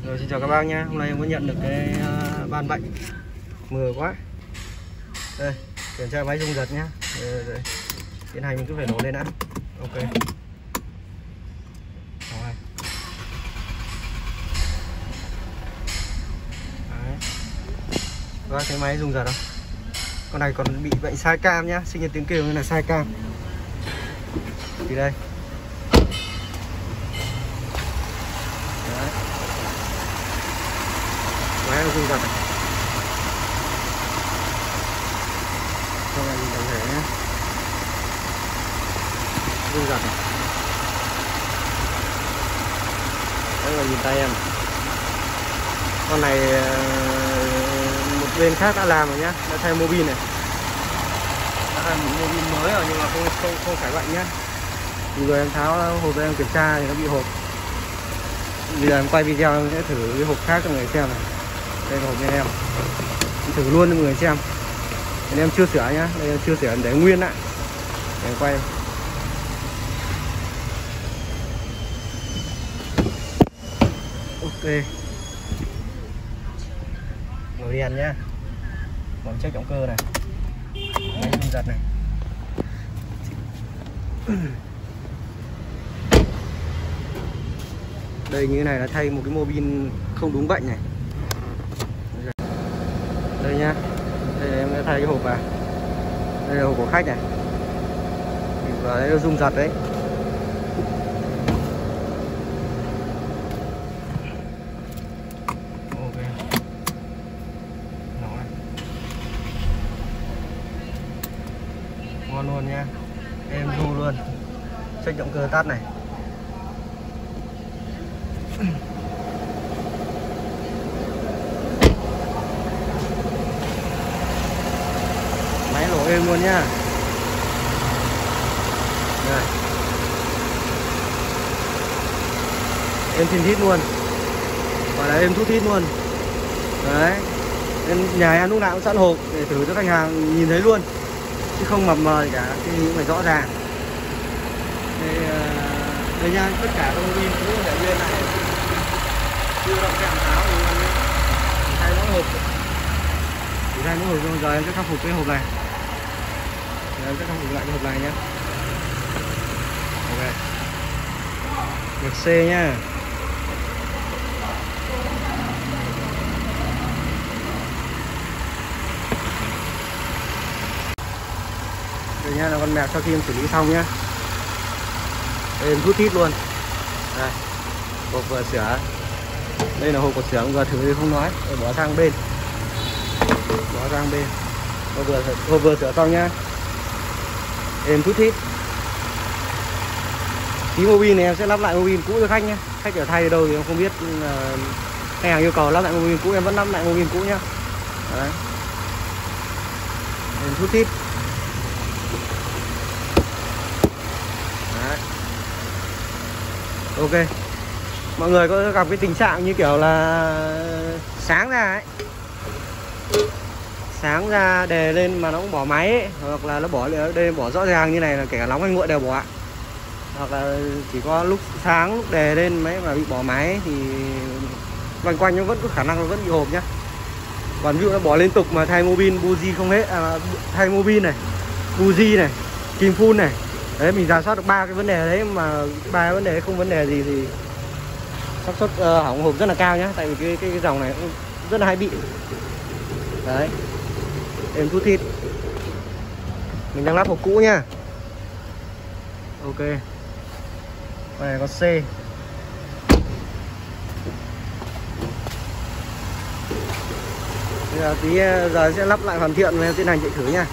Rồi, xin chào các bác nhé. Hôm nay em có nhận được cái ban bệnh mưa quá. Đây, kiểm tra máy rung giật nhá. Đây. Tiến hành mình cứ phải nổ lên đã. Ok. Rồi. Đấy. Các bác thấy máy rung giật không? Con này còn bị bệnh sai cam nhá, sinh ra tiếng kêu như là sai cam. Thì đây. Đấy. Máy nó rung giật này. Cho em nhìn tổng thể nhé. Rung giật này. Đấy là nhìn tay em. Con này một bên khác đã làm rồi nhá, đã thay mô bin này. Đã thay một mô bin mới rồi nhưng mà không phải bệnh nhá. Rồi em tháo hộp em kiểm tra thì nó bị hộp. Bây giờ em quay video em sẽ thử cái hộp khác cho người xem này. Đây là hộp nha em. Em thử luôn cho người xem. Nên em chưa sửa nhá, đây em chưa sửa, em để nguyên lại. Để em quay. Ok. Nồi đèn nhá. Bấm check động cơ này. Máy rung giật này. Đây như thế này là thay một cái mô bin không đúng bệnh này. Đây nhá. Đây em đã thay cái hộp vào. Đây là hộp của khách này. Và đây nó rung giật đấy. Ok. Nó này. Ngon luôn nha. Em thu luôn. Check động cơ tắt này. Máy nổ êm luôn nhá. Đây. Êm thìn thít luôn. Gọi là êm thút thít luôn. Đấy. Nên nhà em lúc nào cũng sẵn hộp để thử cho khách hàng nhìn thấy luôn. Chứ không mập mờ gì cả, cái gì cũng phải rõ ràng. Đây nha, tất cả các mô bin cũng để nguyên lại. Chưa động chạm tháo thì thay mỗi hộp. Chỉ thay mỗi hộp rồi, giờ em sẽ khắc phục cái hộp này. Giờ em sẽ khắc phục lại cái hộp này nhé. Ok. Ngược C nhá. Đây nhá, là con mẹc sau khi em xử lý xong nhá. Đây em rút thít luôn. Đây. Hộp vừa sửa. Đây là hộp của xưởng vừa thử thì không nói. Để bỏ sang bên. Bỏ sang bên. Hộp vừa sửa xong nhá. Em rút thít. Tí mô bin này em sẽ lắp lại mô bin cũ cho khách nhé. Khách ở thay ở đâu thì em không biết. Khách hàng yêu cầu lắp lại mô bin cũ, em vẫn lắp lại mô bin cũ nhá. Đấy. Em rút thít. Đấy. Ok. Mọi người có gặp cái tình trạng như kiểu là sáng ra ấy, sáng ra đè lên mà nó cũng bỏ máy ấy, hoặc là nó bỏ đây bỏ rõ ràng như này là kể cả nóng hay nguội đều bỏ, hoặc là chỉ có lúc sáng lúc đè lên máy mà bị bỏ máy ấy, thì loanh quanh nó vẫn có khả năng nó vẫn bị hộp nhá. Còn ví dụ nó bỏ liên tục mà thay mô bin buji không hết, thay mô bin này, buji này, kim phun này, đấy mình rà soát được 3 cái vấn đề đấy, mà 3 cái vấn đề đấy không vấn đề gì thì xác suất hỏng hộp rất là cao nhá. Tại vì cái dòng này cũng rất là hay bị. Đấy. Em rút thịt. Mình đang lắp hộp cũ nhá. Ok. Đây này có C. Bây giờ tí giờ sẽ lắp lại hoàn thiện và tiến hành chạy thử nha.